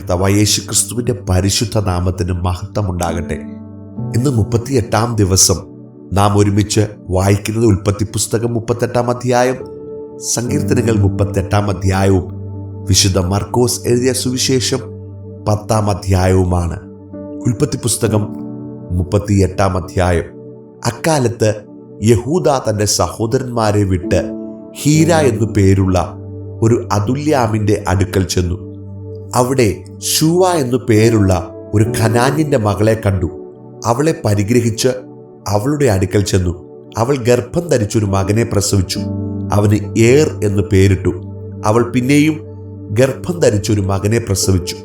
കർത്താവായ യേശുക്രിസ്തുവിന്റെ പരിശുദ്ധ നാമത്തിന് മഹത്വമുണ്ടാകട്ടെ. ഇന്ന് 38-ാം ദിവസം നാം ഒരുമിച്ച് വായിക്കുന്നത് ഉൽപ്പത്തി പുസ്തകം 38-ാം അധ്യായം, സങ്കീർത്തനങ്ങൾ 38-ാം അധ്യായവും വിശുദ്ധ മർക്കോസ് എഴുതിയ സുവിശേഷം 10-ാം അധ്യായവുമാണ്. ഉൽപ്പത്തി പുസ്തകം 38-ാം അധ്യായം. അക്കാലത്ത് യഹൂദ തന്റെ സഹോദരന്മാരെ വിട്ട് ഹീര എന്നു പേരുള്ള ഒരു അതുല്യാമിന്റെ അടുക്കൽ ചെന്നു. അവിടെ ശൂവ എന്നു പേരുള്ള ഒരു ഖനാന്യന്റെ മകളെ കണ്ടു. അവളെ പരിഗ്രഹിച്ച് അവളുടെ അടുക്കൽ ചെന്നു. അവൾ ഗർഭം ധരിച്ചൊരു മകനെ പ്രസവിച്ചു. അവന് ഏർ എന്ന് പേരിട്ടു. അവൾ പിന്നെയും ഗർഭം ധരിച്ചൊരു മകനെ പ്രസവിച്ചു.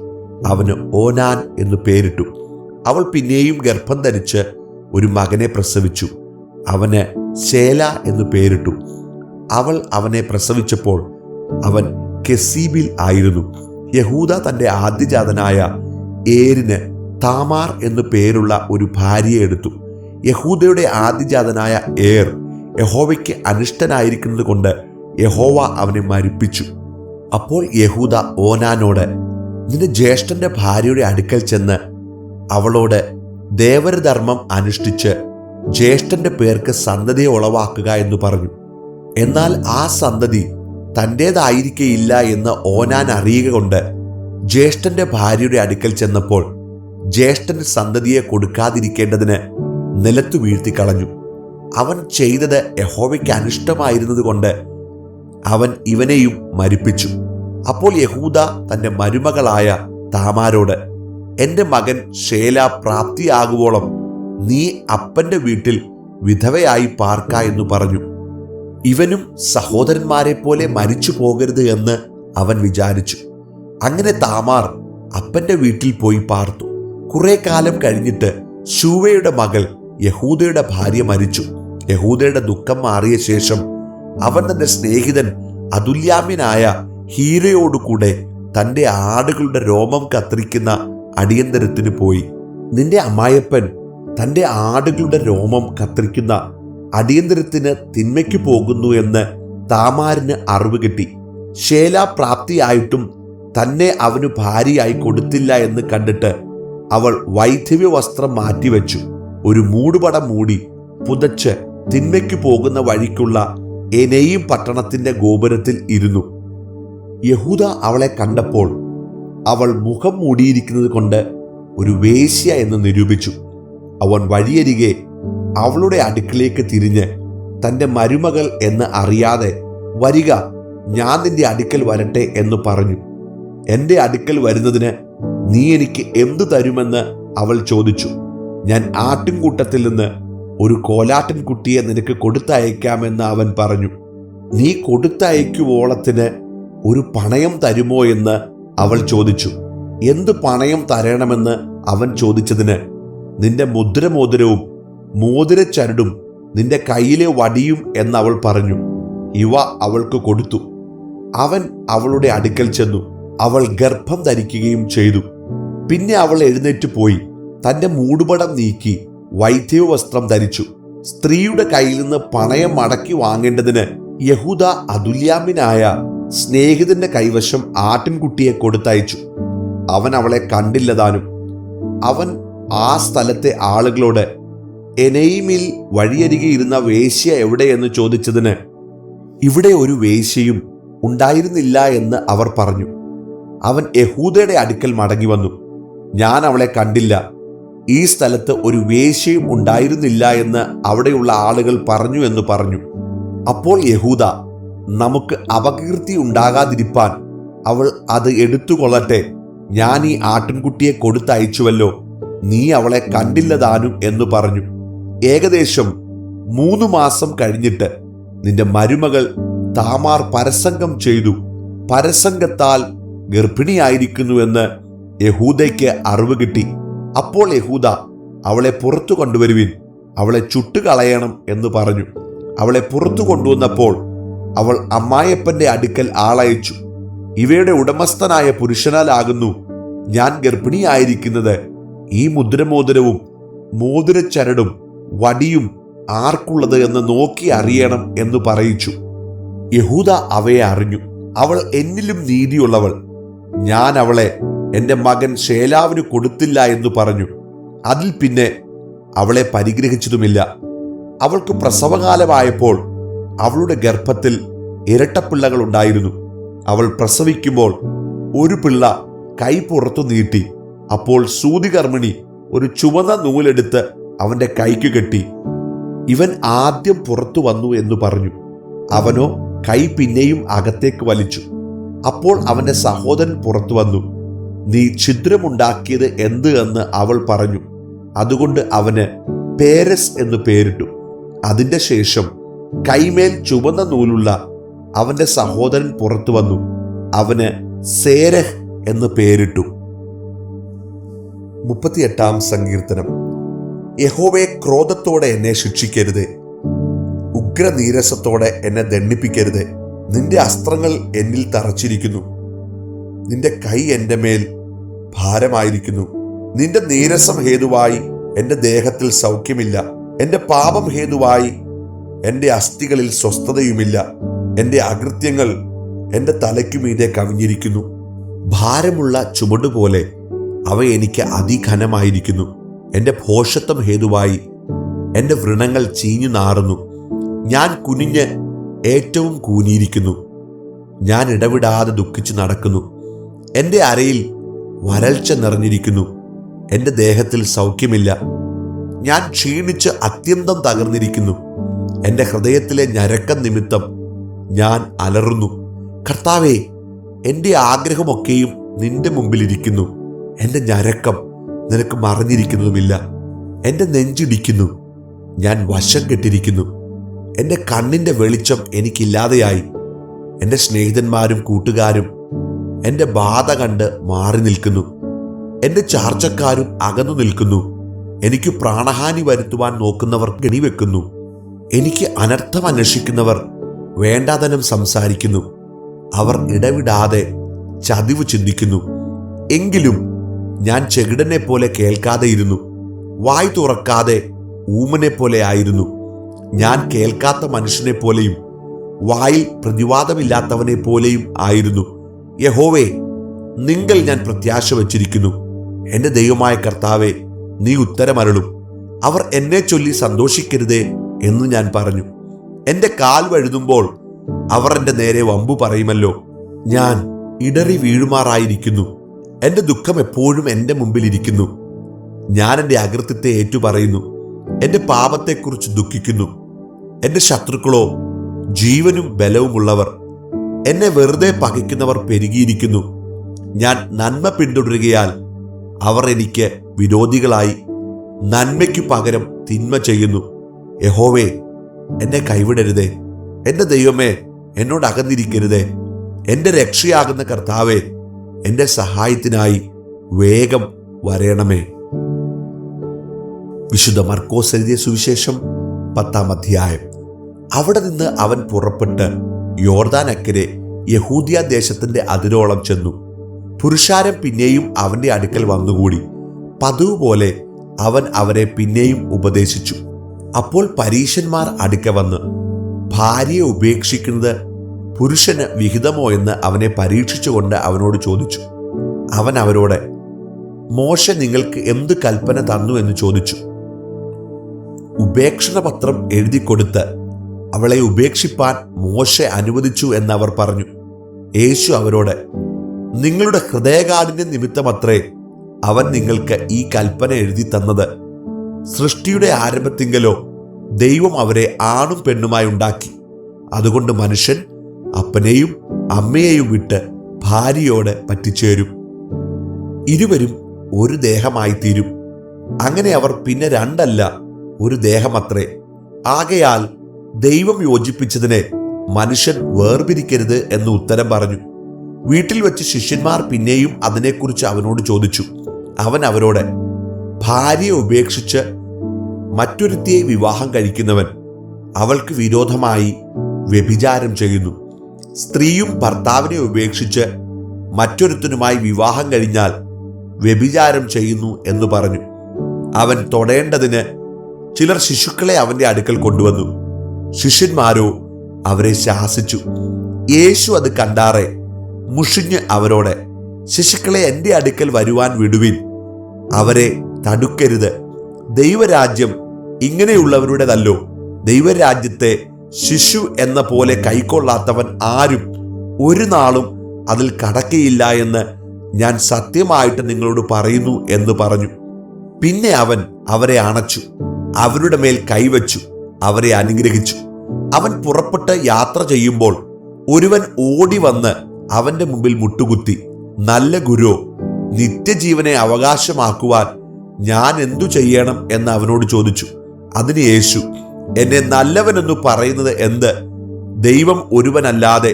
അവന് ഓനാൻ എന്ന് പേരിട്ടു. അവൾ പിന്നെയും ഗർഭം ധരിച്ച് ഒരു മകനെ പ്രസവിച്ചു. അവന് ശേല എന്ന് പേരിട്ടു. അവൾ അവനെ പ്രസവിച്ചപ്പോൾ അവൻ കെസീബിൽ ആയിരുന്നു. യഹൂദ തന്റെ ആദ്യജാതനായ ഏരിന് താമാർ എന്നു പേരുള്ള ഒരു ഭാര്യയെ എടുത്തു. യഹൂദയുടെ ആദ്യജാതനായ ഏർ യഹോവയ്ക്ക് അനിഷ്ടനായിരിക്കുന്നത് കൊണ്ട് യഹോവ അവനെ മരിപ്പിച്ചു. അപ്പോൾ യഹൂദ ഓനാനോട്, നിന്റെ ജ്യേഷ്ഠന്റെ ഭാര്യയുടെ അടുക്കൽ ചെന്ന് അവളോട് ദേവരധർമ്മം അനുഷ്ഠിച്ച് ജ്യേഷ്ഠന്റെ പേർക്ക് സന്തതിയെ ഉളവാക്കുക എന്ന് പറഞ്ഞു. എന്നാൽ ആ സന്തതി തൻ്റേതായിരിക്കയില്ല എന്ന് ഓനാൻ അറിയുക കൊണ്ട് ജ്യേഷ്ഠന്റെ ഭാര്യയുടെ അടുക്കൽ ചെന്നപ്പോൾ ജ്യേഷ്ഠന് സന്തതിയെ കൊടുക്കാതിരിക്കേണ്ടതിന് നിലത്തു വീഴ്ത്തിക്കളഞ്ഞു. അവൻ ചെയ്തത് യഹോവയ്ക്ക് അനിഷ്ടമായിരുന്നത് കൊണ്ട് അവൻ ഇവനെയും മരിപ്പിച്ചു. അപ്പോൾ യഹൂദ തന്റെ മരുമകളായ താമാരോട്, എന്റെ മകൻ ശേല പ്രാപ്തിയാകുവോളം നീ അപ്പന്റെ വീട്ടിൽ വിധവയായി പാർക്ക എന്ന് പറഞ്ഞു. ഇവനും സഹോദരന്മാരെ പോലെ മരിച്ചു പോകരുത് എന്ന് അവൻ വിചാരിച്ചു. അങ്ങനെ താമാർ അപ്പന്റെ വീട്ടിൽ പോയി പാർത്തു. കുറെ കാലം കഴിഞ്ഞിട്ട് ശൂവയുടെ മകൾ യഹൂദയുടെ ഭാര്യ മരിച്ചു. യഹൂദയുടെ ദുഃഖം മാറിയ ശേഷം അവൻ തന്റെ സ്നേഹിതൻ അതുല്യാമ്യനായ ഹീരയോടുകൂടെ തന്റെ ആടുകളുടെ രോമം കത്തിരിക്കുന്ന അടിയന്തരത്തിന് പോയി. നിന്റെ അമ്മായപ്പൻ തന്റെ ആടുകളുടെ രോമം കത്തിരിക്കുന്ന അടിയന്തരത്തിന് തിന്മയ്ക്ക് പോകുന്നു എന്ന് താമാരിന് അറിവ് കിട്ടി. ശേല പ്രാപ്തിയായിട്ടും തന്നെ അവന് ഭാര്യയായി കൊടുത്തില്ല എന്ന് കണ്ടിട്ട് അവൾ വൈധവ്യ വസ്ത്രം മാറ്റിവെച്ചു ഒരു മൂടുപടം മൂടി പുതച്ച് തിന്മയ്ക്ക് പോകുന്ന വഴിക്കുള്ള എനയും പട്ടണത്തിന്റെ ഗോപുരത്തിൽ ഇരുന്നു. യഹൂദ അവളെ കണ്ടപ്പോൾ അവൾ മുഖം മൂടിയിരിക്കുന്നത് കൊണ്ട് ഒരു വേശ്യ എന്ന് നിരൂപിച്ചു. അവൻ വഴിയരികെ അവളുടെ അടുക്കിലേക്ക് തിരിഞ്ഞ് തൻ്റെ മരുമകൾ എന്ന് അറിയാതെ, വരിക, ഞാൻ നിന്റെ അടുക്കൽ വരട്ടെ എന്ന് പറഞ്ഞു. എൻ്റെ അടുക്കൽ വരുന്നതിന് നീ എനിക്ക് എന്തു തരുമെന്ന് അവൾ ചോദിച്ചു. ഞാൻ ആട്ടിൻകൂട്ടത്തിൽ നിന്ന് ഒരു കോലാട്ടിൻ കുട്ടിയെ നിനക്ക് കൊടുത്തയക്കാമെന്ന് അവൻ പറഞ്ഞു. നീ കൊടുത്തയക്കുവോളത്തിന് ഒരു പണയം തരുമോ എന്ന് അവൾ ചോദിച്ചു. എന്ത് പണയം തരണമെന്ന് അവൻ ചോദിച്ചതിന്, നിന്റെ മുദ്രമോതിരവും മോതിരച്ചരടും നിന്റെ കയ്യിലെ വടിയും എന്നവൾ പറഞ്ഞു. ഇവ അവൾക്ക് കൊടുത്തു. അവൻ അവളുടെ അടുക്കൽ ചെന്നു. അവൾ ഗർഭം ധരിക്കുകയും ചെയ്തു. പിന്നെ അവൾ എഴുന്നേറ്റ് പോയി തന്റെ മൂടുപടം നീക്കി വൈദ്യവ വസ്ത്രം ധരിച്ചു. സ്ത്രീയുടെ കയ്യിൽ നിന്ന് പണയം മടക്കി വാങ്ങേണ്ടതിന് യഹൂദ അതുല്യാമ്യനായ സ്നേഹിതന്റെ കൈവശം ആട്ടിൻകുട്ടിയെ കൊടുത്തയച്ചു. അവൻ അവളെ കണ്ടില്ലതാനും. അവൻ ആ സ്ഥലത്തെ ആളുകളോട്, എനയിമിൽ വഴിയരികെ ഇരുന്ന വേശ്യ എവിടെയെന്ന് ചോദിച്ചതിന്, ഇവിടെ ഒരു വേശ്യയും ഉണ്ടായിരുന്നില്ല എന്ന് അവർ പറഞ്ഞു. അവൻ യഹൂദയുടെ അടുക്കൽ മടങ്ങി വന്നു. ഞാൻ അവളെ കണ്ടില്ല, ഈ സ്ഥലത്ത് ഒരു വേശ്യയും ഉണ്ടായിരുന്നില്ല എന്ന് അവിടെയുള്ള ആളുകൾ പറഞ്ഞു എന്ന് പറഞ്ഞു. അപ്പോൾ യഹൂദ, നമുക്ക് അപകീർത്തി ഉണ്ടാകാതിരിപ്പാൻ അവൾ അത് എടുത്തുകൊള്ളട്ടെ, ഞാൻ ഈ ആട്ടിൻകുട്ടിയെ കൊടുത്തയച്ചുവല്ലോ, നീ അവളെ കണ്ടില്ലതാനും എന്ന് പറഞ്ഞു. ഏകദേശം 3 മാസം കഴിഞ്ഞിട്ട് നിന്റെ മരുമകൾ താമാർ പരസംഗം ചെയ്തു, പരസംഗത്താൽ ഗർഭിണിയായിരിക്കുന്നുവെന്ന് യഹൂദയ്ക്ക് അറിവ് കിട്ടി. അപ്പോൾ യഹൂദ, അവളെ പുറത്തു കൊണ്ടുവരുവിൻ, അവളെ ചുട്ടുകളയണം എന്ന് പറഞ്ഞു. അവളെ പുറത്തു കൊണ്ടുവന്നപ്പോൾ അവൾ അമ്മായപ്പന്റെ അടുക്കൽ ആളയച്ചു. ഇവയുടെ ഉടമസ്ഥനായ പുരുഷനാലാകുന്നു ഞാൻ ഗർഭിണിയായിരിക്കുന്നത്. ഈ മുദ്രമോതിരവും മോതിരച്ചരടും വടിയും ആർക്കുള്ളത് എന്ന് നോക്കി അറിയണം എന്ന് പറയിച്ചു. യഹൂദ അവയെ അറിഞ്ഞു. അവൾ എന്നിലും നീതിയുള്ളവൾ, ഞാൻ അവളെ എൻ്റെ മകൻ ശേലാവിന് കൊടുത്തില്ല എന്ന് പറഞ്ഞു. അതിൽ പിന്നെ അവളെ പരിഗ്രഹിച്ചതുമില്ല. അവൾക്ക് പ്രസവകാലമായപ്പോൾ അവളുടെ ഗർഭത്തിൽ ഇരട്ടപ്പിള്ളകൾ ഉണ്ടായിരുന്നു. അവൾ പ്രസവിക്കുമ്പോൾ ഒരു പിള്ള കൈ പുറത്തു നീട്ടി. അപ്പോൾ സൂതികർമ്മിണി ഒരു ചുവന്ന നൂലെടുത്ത് അവന്റെ കൈക്ക് കെട്ടി. ഇവൻ ആദ്യം പുറത്തു വന്നു എന്ന് പറഞ്ഞു. അവനോ കൈ പിന്നെയും അകത്തേക്ക് വലിച്ചു. അപ്പോൾ അവന്റെ സഹോദരൻ പുറത്തു വന്നു. നീ ഛിദ്രമുണ്ടാക്കിയത് എന്ത് എന്ന് അവൾ പറഞ്ഞു. അതുകൊണ്ട് അവന് പേരസ് എന്ന് പേരിട്ടു. അതിന്റെ ശേഷം കൈമേൽ ചുവന്ന നൂലുള്ള അവന്റെ സഹോദരൻ പുറത്തു വന്നു. അവന് സേരഹ് എന്ന് പേരിട്ടു. 38 സങ്കീർത്തനം. യഹോവേ, ക്രോധത്തോടെ എന്നെ ശിക്ഷിക്കരുതേ, ഉഗ്രനീരസത്തോടെ എന്നെ ദണ്ഡിപ്പിക്കരുതേ. നിന്റെ അസ്ത്രങ്ങൾ എന്നിൽ തറച്ചിരിക്കുന്നു, നിന്റെ കൈ എൻ്റെ മേൽ ഭാരമായിരിക്കുന്നു. നിന്റെ നീരസം ഹേതുവായി എൻ്റെ ദേഹത്തിൽ സൗഖ്യമില്ല. എൻ്റെ പാപം ഹേതുവായി എൻ്റെ അസ്ഥികളിൽ സ്വസ്ഥതയുമില്ല. എൻ്റെ അകൃത്യങ്ങൾ എൻ്റെ തലയ്ക്കുമീതെ കവിഞ്ഞിരിക്കുന്നു. ഭാരമുള്ള ചുമടുപോലെ അവ എനിക്ക് അതിഘനമായിരിക്കുന്നു. എൻ്റെ ഭോഷത്വം ഹേതുവായി എൻ്റെ വ്രണങ്ങൾ ചീഞ്ഞു നാറുന്നു. ഞാൻ കുനിഞ്ഞ് ഏറ്റവും കൂനിയിരിക്കുന്നു. ഞാൻ ഇടവിടാതെ ദുഃഖിച്ചു നടക്കുന്നു. എൻ്റെ അരയിൽ വരൾച്ച നിറഞ്ഞിരിക്കുന്നു. എൻ്റെ ദേഹത്തിൽ സൗഖ്യമില്ല. ഞാൻ ക്ഷീണിച്ച് അത്യന്തം തകർന്നിരിക്കുന്നു. എൻ്റെ ഹൃദയത്തിലെ ഞരക്കം നിമിത്തം ഞാൻ അലറുന്നു. കർത്താവേ, എൻ്റെ ആഗ്രഹമൊക്കെയും നിന്റെ മുമ്പിലിരിക്കുന്നു. എൻ്റെ ഞരക്കം നിനക്ക് മറഞ്ഞിരിക്കുന്നതുമില്ല. എൻ്റെ നെഞ്ചിടിക്കുന്നു, ഞാൻ വശം കെട്ടിരിക്കുന്നു. എൻ്റെ കണ്ണിൻ്റെ വെളിച്ചം എനിക്കില്ലാതെയായി. എൻ്റെ സ്നേഹിതന്മാരും കൂട്ടുകാരും എൻ്റെ ബാധ കണ്ട് മാറി നിൽക്കുന്നു. എൻ്റെ ചാർച്ചക്കാരും അകന്നു നിൽക്കുന്നു. എനിക്ക് പ്രാണഹാനി വരുത്തുവാൻ നോക്കുന്നവർ കെണിവെക്കുന്നു. എനിക്ക് അനർത്ഥം അന്വേഷിക്കുന്നവർ വേണ്ടാതനം സംസാരിക്കുന്നു. അവർ ഇടവിടാതെ ചതിവ് ചിന്തിക്കുന്നു. എങ്കിലും ഞാൻ ചെകിടനെ പോലെ കേൾക്കാതെ ഇരുന്നു, വായ് തുറക്കാതെ ഊമനെ പോലെ ആയിരുന്നു. ഞാൻ കേൾക്കാത്ത മനുഷ്യനെ പോലെയും വായിൽ പ്രതിവാദമില്ലാത്തവനെ പോലെയും ആയിരുന്നു. യഹോവേ, നിങ്കൽ ഞാൻ പ്രത്യാശ വച്ചിരിക്കുന്നു. എൻ്റെ ദൈവമായ കർത്താവേ, നീ ഉത്തരമരുളും. അവർ എന്നെ ചൊല്ലി സന്തോഷിക്കരുതേ എന്ന് ഞാൻ പറഞ്ഞു. എൻ്റെ കാൽ വഴുതുമ്പോൾ അവർ എൻ്റെ നേരെ വമ്പു പറയുമല്ലോ. ഞാൻ ഇടറി വീഴുമാറായിരിക്കുന്നു. എൻ്റെ ദുഃഖം എപ്പോഴും എൻ്റെ മുമ്പിൽ ഇരിക്കുന്നു. ഞാൻ എൻ്റെ അകൃത്യത്തെ ഏറ്റുപറയുന്നു, എൻ്റെ പാപത്തെക്കുറിച്ച് ദുഃഖിക്കുന്നു. എൻ്റെ ശത്രുക്കളോ ജീവനും ബലവുമുള്ളവർ. എന്നെ വെറുതെ പകയ്ക്കുന്നവർ പെരുകിയിരിക്കുന്നു. ഞാൻ നന്മ പിന്തുടരുകയാൽ അവർ എനിക്ക് വിരോധികളായി നന്മയ്ക്കു പകരം തിന്മ ചെയ്യുന്നു. യഹോവേ, എന്നെ കൈവിടരുതേ. എൻ്റെ ദൈവമേ, എന്നോട് അകന്നിരിക്കരുതേ. എൻ്റെ രക്ഷയാകുന്ന കർത്താവേ, എൻ്റെ സഹായത്തിനായി വേഗം വരേണമേ. വിശുദ്ധ മർക്കോസ് എഴുതിയ സുവിശേഷം 10 അധ്യായം. അവിടെ നിന്ന് അവൻ പുറപ്പെട്ട് യോർദാൻ അക്കരെ യഹൂദിയ ദേശത്തിന്റെ അതിരോളം ചെന്നു. പുരുഷാരം പിന്നെയും അവന്റെ അടുക്കൽ വന്നുകൂടി. പതിവ് പോലെ അവൻ അവരെ പിന്നെയും ഉപദേശിച്ചു. അപ്പോൾ പരീശന്മാർ അടുക്ക വന്ന് ഭാര്യയെ ഉപേക്ഷിക്കുന്നത് പുരുഷന് വിഹിതമോ എന്ന് അവനെ പരീക്ഷിച്ചുകൊണ്ട് അവനോട് ചോദിച്ചു. അവൻ അവരോട്, മോശെ നിങ്ങൾക്ക് എന്ത് കൽപ്പന തന്നു എന്ന് ചോദിച്ചു. ഉപേക്ഷണ പത്രം എഴുതി കൊടുത്ത് അവളെ ഉപേക്ഷിപ്പാൻ മോശെ അനുവദിച്ചു എന്നവർ പറഞ്ഞു. യേശു അവരോട്, നിങ്ങളുടെ ഹൃദയകാഠിന്യ നിമിത്തമത്രേ അവൻ നിങ്ങൾക്ക് ഈ കൽപ്പന എഴുതി തന്നത്. സൃഷ്ടിയുടെ ആരംഭത്തിങ്കലോ ദൈവം അവരെ ആണും പെണ്ണുമായി ഉണ്ടാക്കി. അതുകൊണ്ട് മനുഷ്യൻ അപ്പനെയും അമ്മയെയും വിട്ട് ഭാര്യയോട് പറ്റിച്ചേരും, ഇരുവരും ഒരു ദേഹമായി തീരും. അങ്ങനെ അവർ പിന്നെ രണ്ടല്ല, ഒരു ദേഹമത്രേ. ആകയാൽ ദൈവം യോജിപ്പിച്ചതിനെ മനുഷ്യൻ വേർപിരിക്കരുത് എന്ന് ഉത്തരം പറഞ്ഞു. വീട്ടിൽ വെച്ച് ശിഷ്യന്മാർ പിന്നെയും അതിനെക്കുറിച്ച് അവനോട് ചോദിച്ചു. അവൻ അവരോട്, ഭാര്യയെ ഉപേക്ഷിച്ച് മറ്റൊരുത്തിയെ വിവാഹം കഴിക്കുന്നവൻ അവൾക്ക് വിരോധമായി വ്യഭിചാരം ചെയ്യുന്നു. സ്ത്രീയും ഭർത്താവിനെ ഉപേക്ഷിച്ച് മറ്റൊരുത്തനുമായി വിവാഹം കഴിഞ്ഞാൽ വ്യഭിചാരം ചെയ്യുന്നു എന്ന് പറഞ്ഞു. അവൻ തൊടേണ്ടതിന് ചിലർ ശിശുക്കളെ അവന്റെ അടുക്കൽ കൊണ്ടുവന്നു. ശിഷ്യന്മാരോ അവരെ ശാസിച്ചു. യേശു അത് കണ്ടാറെ മുഷിഞ്ഞ് അവരോട്, ശിശുക്കളെ എൻ്റെ അടുക്കൽ വരുവാൻ വിടുവിൻ, അവരെ തടുക്കരുത്. ദൈവരാജ്യം ഇങ്ങനെയുള്ളവരുടേതല്ലോ. ദൈവരാജ്യത്തെ ശിശു എന്ന പോലെ കൈക്കൊള്ളാത്തവൻ ആരും ഒരു നാളും അതിൽ കടക്കയില്ല എന്ന് ഞാൻ സത്യമായിട്ട് നിങ്ങളോട് പറയുന്നു എന്ന് പറഞ്ഞു. പിന്നെ അവൻ അവരെ അണച്ചു, അവരുടെ മേൽ കൈവച്ചു, അവരെ അനുഗ്രഹിച്ചു. അവൻ പുറപ്പെട്ട് യാത്ര ചെയ്യുമ്പോൾ ഒരുവൻ ഓടി വന്ന് അവന്റെ മുമ്പിൽ മുട്ടുകുത്തി, നല്ല ഗുരു, നിത്യജീവനെ അവകാശമാക്കുവാൻ ഞാൻ എന്തു ചെയ്യണം എന്ന് അവനോട് ചോദിച്ചു. അതിന് യേശു, എന്നെ നല്ലവനെന്നു പറയുന്നത് എന്ത്? ദൈവം ഒരുവനല്ലാതെ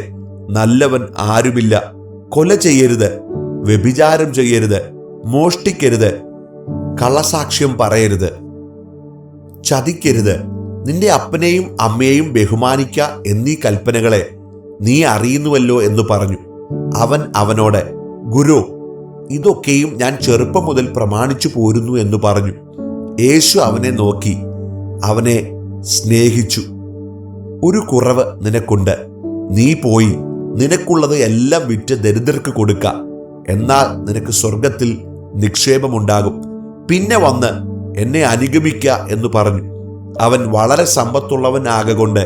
നല്ലവൻ ആരുമില്ല. കൊല ചെയ്യരുത്, വ്യഭിചാരം ചെയ്യരുത്, മോഷ്ടിക്കരുത്, കള്ളസാക്ഷ്യം പറയരുത്, ചതിക്കരുത്, നിന്റെ അപ്പനെയും അമ്മയെയും ബഹുമാനിക്ക എന്നീ കൽപ്പനകളെ നീ അറിയുന്നുവല്ലോ എന്ന് പറഞ്ഞു. അവൻ അവനോട്, ഗുരു, ഇതൊക്കെയും ഞാൻ ചെറുപ്പം മുതൽ പ്രമാണിച്ചു പോരുന്നു എന്ന് പറഞ്ഞു. യേശു അവനെ നോക്കി അവനെ സ്നേഹിച്ചു. ഒരു കുറവ് നിനക്കുണ്ട്. നീ പോയി നിനക്കുള്ളത് എല്ലാം വിറ്റ് ദരിദ്രർക്ക് കൊടുക്ക, എന്നാൽ നിനക്ക് സ്വർഗത്തിൽ നിക്ഷേപമുണ്ടാകും. പിന്നെ വന്ന് എന്നെ അനുഗമിക്ക എന്ന് പറഞ്ഞു. അവൻ വളരെ സമ്പത്തുള്ളവനാകൊണ്ട്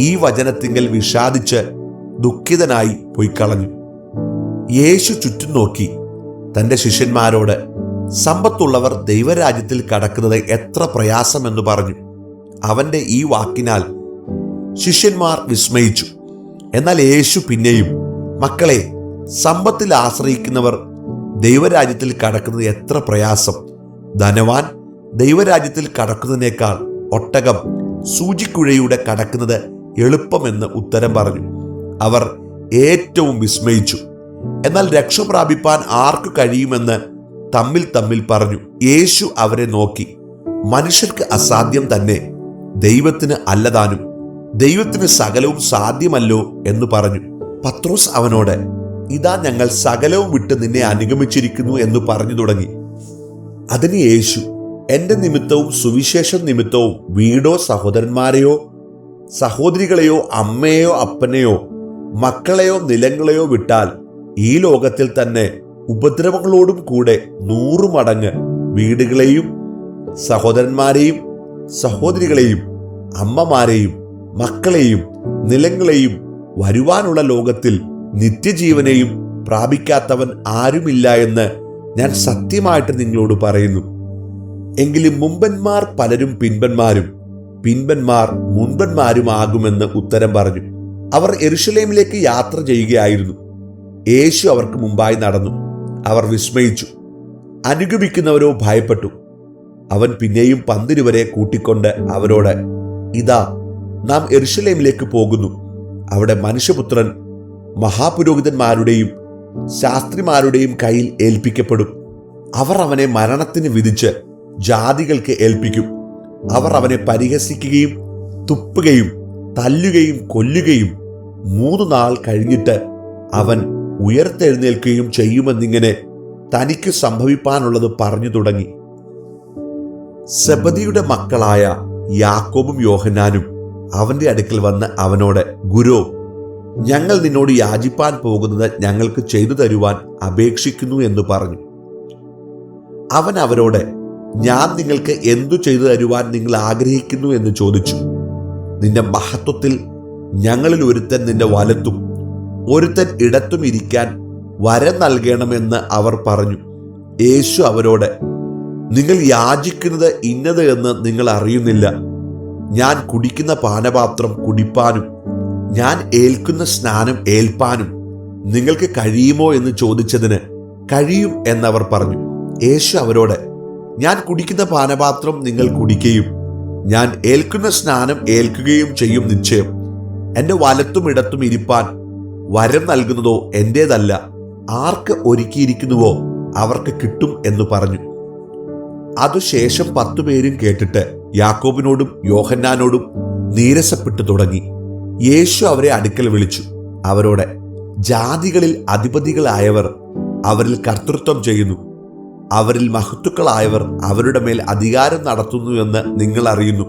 ഈ വചനത്തിങ്കൽ വിഷാദിച്ച് ദുഃഖിതനായി പോയി കളഞ്ഞു. യേശു ചുറ്റും നോക്കി തൻ്റെ ശിഷ്യന്മാരോട്, സമ്പത്തുള്ളവർ ദൈവരാജ്യത്തിൽ കടക്കുന്നത് എത്ര പ്രയാസമെന്ന് പറഞ്ഞു. അവന്റെ ഈ വാക്കിനാൽ ശിഷ്യന്മാർ വിസ്മയിച്ചു. എന്നാൽ യേശു പിന്നെയും, മക്കളെ, സമ്പത്തിൽ ആശ്രയിക്കുന്നവർ ദൈവരാജ്യത്തിൽ കടക്കുന്നത് എത്ര പ്രയാസം! ധനവാൻ ദൈവരാജ്യത്തിൽ കടക്കുന്നതിനേക്കാൾ ഒട്ടകം സൂചിക്കുഴയുടെ കടക്കുന്നത് എളുപ്പമെന്ന് ഉത്തരം പറഞ്ഞു. അവർ ഏറ്റവും വിസ്മയിച്ചു. എന്നാൽ രക്ഷ പ്രാപിപ്പാൻ ആർക്ക് കഴിയുമെന്ന് തമ്മിൽ തമ്മിൽ പറഞ്ഞു. യേശു അവരെ നോക്കി, മനുഷ്യർക്ക് അസാധ്യം തന്നെ, ദൈവത്തിന് അല്ലതാനും. ദൈവത്തിന് സകലവും സാധ്യമല്ലോ എന്ന് പറഞ്ഞു. പത്രോസ് അവനോട്, ഇതാ ഞങ്ങൾ സകലവും വിട്ട് നിന്നെ അനുഗമിച്ചിരിക്കുന്നു എന്ന് പറഞ്ഞു തുടങ്ങി. അതിന് യേശു, എൻ്റെ നിമിത്തവും സുവിശേഷം നിമിത്തവും വീടോ സഹോദരന്മാരെയോ സഹോദരികളെയോ അമ്മയെയോ അപ്പനെയോ മക്കളെയോ നിലങ്ങളെയോ വിട്ടാൽ ഈ ലോകത്തിൽ തന്നെ ഉപദ്രവങ്ങളോടും കൂടെ 100 മടങ്ങ് വീടുകളെയും സഹോദരന്മാരെയും സഹോദരികളെയും അമ്മമാരെയും മക്കളെയും നിലങ്ങളെയും വരുവാനുള്ള ലോകത്തിൽ നിത്യജീവനെയും പ്രാപിക്കാത്തവൻ ആരുമില്ല എന്ന് ഞാൻ സത്യമായിട്ട് നിങ്ങളോട് പറയുന്നു. എങ്കിലും മുമ്പന്മാർ പലരും പിൻപന്മാരും പിൻപന്മാർ മുൻപന്മാരും ആകുമെന്ന് ഉത്തരം പറഞ്ഞു. അവർ യെരൂശലേമിലേക്ക് യാത്ര ചെയ്യുകയായിരുന്നു. യേശു അവർക്ക് മുമ്പായി നടന്നു. അവർ വിസ്മയിച്ചു, അനുഗമിക്കുന്നവരോ ഭയപ്പെട്ടു. അവൻ പിന്നെയും 12 കൂട്ടിക്കൊണ്ട് അവരോട്, ഇതാ നാം യെരൂശലേമിലേക്ക് പോകുന്നു. അവിടെ മനുഷ്യപുത്രൻ മഹാപുരോഹിതന്മാരുടെയും ശാസ്ത്രിമാരുടെയും കയ്യിൽ ഏൽപ്പിക്കപ്പെടും. അവർ അവനെ മരണത്തിന് വിധിച്ച് ജാതികൾക്ക് ഏൽപ്പിക്കും. അവർ അവനെ പരിഹസിക്കുകയും തുപ്പുകയും തല്ലുകയും കൊല്ലുകയും 3 നാൾ കഴിഞ്ഞിട്ട് അവൻ ഉയർത്തെഴുന്നേൽക്കുകയും ചെയ്യുമെന്നിങ്ങനെ തനിക്ക് സംഭവിപ്പാനുള്ളത് പറഞ്ഞു തുടങ്ങി. സെബദിയുടെ മക്കളായ യാക്കോബും യോഹന്നാനും അവന്റെ അടുക്കൽ വന്ന് അവനോട്, ഗുരു, ഞങ്ങൾ നിന്നോട് യാചിപ്പാൻ പോകുന്നത് ഞങ്ങൾക്ക് ചെയ്തു തരുവാൻ അപേക്ഷിക്കുന്നു എന്ന് പറഞ്ഞു. അവൻ അവരോട്, ഞാൻ നിങ്ങൾക്ക് എന്തു ചെയ്തു തരുവാൻ നിങ്ങൾ ആഗ്രഹിക്കുന്നു എന്ന് ചോദിച്ചു. നിന്റെ മഹത്വത്തിൽ ഞങ്ങളിൽ ഒരുത്തൻ നിന്റെ വലത്തും ഒരുത്തൻ ഇടത്തും ഇരിക്കാൻ വരം നൽകണമെന്ന് അവർ പറഞ്ഞു. യേശു അവരോട്, നിങ്ങൾ യാചിക്കുന്നത് ഇന്നത് എന്ന് നിങ്ങൾ അറിയുന്നില്ല. ഞാൻ കുടിക്കുന്ന പാനപാത്രം കുടിപ്പാനും ഞാൻ ഏൽക്കുന്ന സ്നാനം ഏൽപ്പാനും നിങ്ങൾക്ക് കഴിയുമോ എന്ന് ചോദിച്ചതിന് കഴിയും എന്നവർ പറഞ്ഞു. യേശു അവരോട്, ഞാൻ കുടിക്കുന്ന പാനപാത്രം നിങ്ങൾ കുടിക്കുകയും ഞാൻ ഏൽക്കുന്ന സ്നാനം ഏൽക്കുകയും ചെയ്യും നിശ്ചയം. എൻ്റെ വലത്തും ഇടത്തും ഇരിപ്പാൻ വരം നൽകുന്നതോ എൻ്റേതല്ല, ആർക്ക് ഒരുക്കിയിരിക്കുന്നുവോ അവർക്ക് കിട്ടും എന്ന് പറഞ്ഞു. അതുശേഷം 10 പേരും കേട്ടിട്ട് യാക്കോബിനോടും യോഹന്നാനോടും നീരസപ്പെട്ടു തുടങ്ങി. യേശു അവരെ അടുക്കൽ വിളിച്ചു അവരോട്, ജാതികളിൽ അധിപതികളായവർ അവരിൽ കർത്തൃത്വം ചെയ്യുന്നു. അവരിൽ മഹത്തുക്കളായവർ അവരുടെ മേൽ അധികാരം നടത്തുന്നുവെന്ന് നിങ്ങൾ അറിയുന്നു.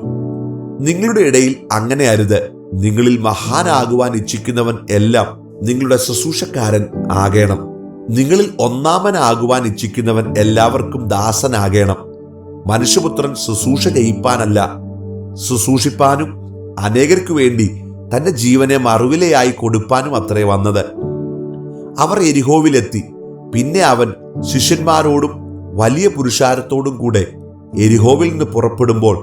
നിങ്ങളുടെ ഇടയിൽ അങ്ങനെ അരുത്. നിങ്ങളിൽ മഹാനാകുവാൻ ഇച്ഛിക്കുന്നവൻ എല്ലാം നിങ്ങളുടെ ശുശ്രൂഷക്കാരൻ ആകേണം. നിങ്ങളിൽ ഒന്നാമനാകുവാൻ ഇച്ഛിക്കുന്നവൻ എല്ലാവർക്കും ദാസനാകേണം. മനുഷ്യപുത്രൻ ശുശ്രൂഷ ചെയ്യിപ്പാനല്ല, ശുശ്രൂഷിപ്പാനും അനേകർക്കു വേണ്ടി തന്റെ ജീവനെ മറുവിലയായി കൊടുപ്പാനും അത്രേ വന്നത്. അവർ യെരിഹോവിലെത്തി. പിന്നെ അവൻ ശിഷ്യന്മാരോടും വലിയ പുരുഷാരത്തോടും കൂടെ യെരിഹോവിൽ നിന്ന് പുറപ്പെടുമ്പോൾ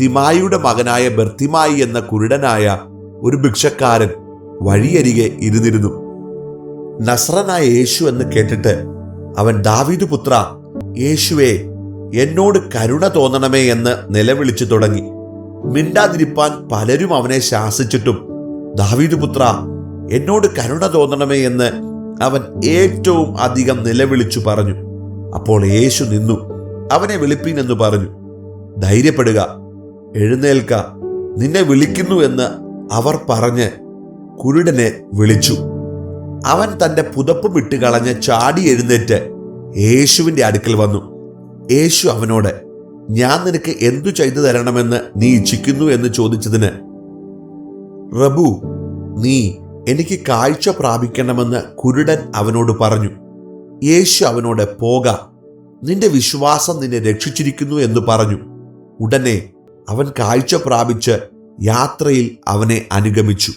തിമായിയുടെ മകനായ ബർത്തിമായി എന്ന കുരുടനായ ഒരു ഭിക്ഷക്കാരൻ വഴിയരികെ ഇരുന്നിരുന്നു. നസ്രനായ യേശു എന്ന് കേട്ടിട്ട് അവൻ, ദാവീദ് പുത്ര, യേശുവേ, എന്നോട് കരുണ തോന്നണമേ എന്ന് നിലവിളിച്ചു തുടങ്ങി. മിണ്ടാതിരിപ്പാൻ പലരും അവനെ ശാസിച്ചിട്ടും, ദാവീദ് പുത്ര, എന്നോട് കരുണ തോന്നണമേ എന്ന് അവൻ ഏറ്റവും അധികം നിലവിളിച്ചു പറഞ്ഞു. അപ്പോൾ യേശു നിന്നു, അവനെ വിളിപ്പീൻ എന്ന് പറഞ്ഞു. ധൈര്യപ്പെടുക, എഴുന്നേൽക്ക, നിന്നെ വിളിക്കുന്നു എന്ന് അവർ പറഞ്ഞ് കുരുടനെ വിളിച്ചു. അവൻ തന്റെ പുതപ്പ് വിട്ടുകളഞ്ഞ് ചാടി എഴുന്നേറ്റ് യേശുവിന്റെ അടുക്കൽ വന്നു. യേശു അവനോട്, ഞാൻ നിനക്ക് എന്തു ചെയ്തു തരണമെന്ന് നീ ഇച്ഛിക്കുന്നു എന്ന് ചോദിച്ചതിന്, റബു, നീ എനിക്ക് കാഴ്ച പ്രാപിക്കണമെന്ന് കുരുടൻ അവനോട് പറഞ്ഞു. യേശു അവനോട്, പോക, നിന്റെ വിശ്വാസം നിന്നെ രക്ഷിച്ചിരിക്കുന്നു എന്ന് പറഞ്ഞു. ഉടനെ അവൻ കാഴ്ച പ്രാപിച്ച് യാത്രയിൽ അവനെ അനുഗമിച്ചു.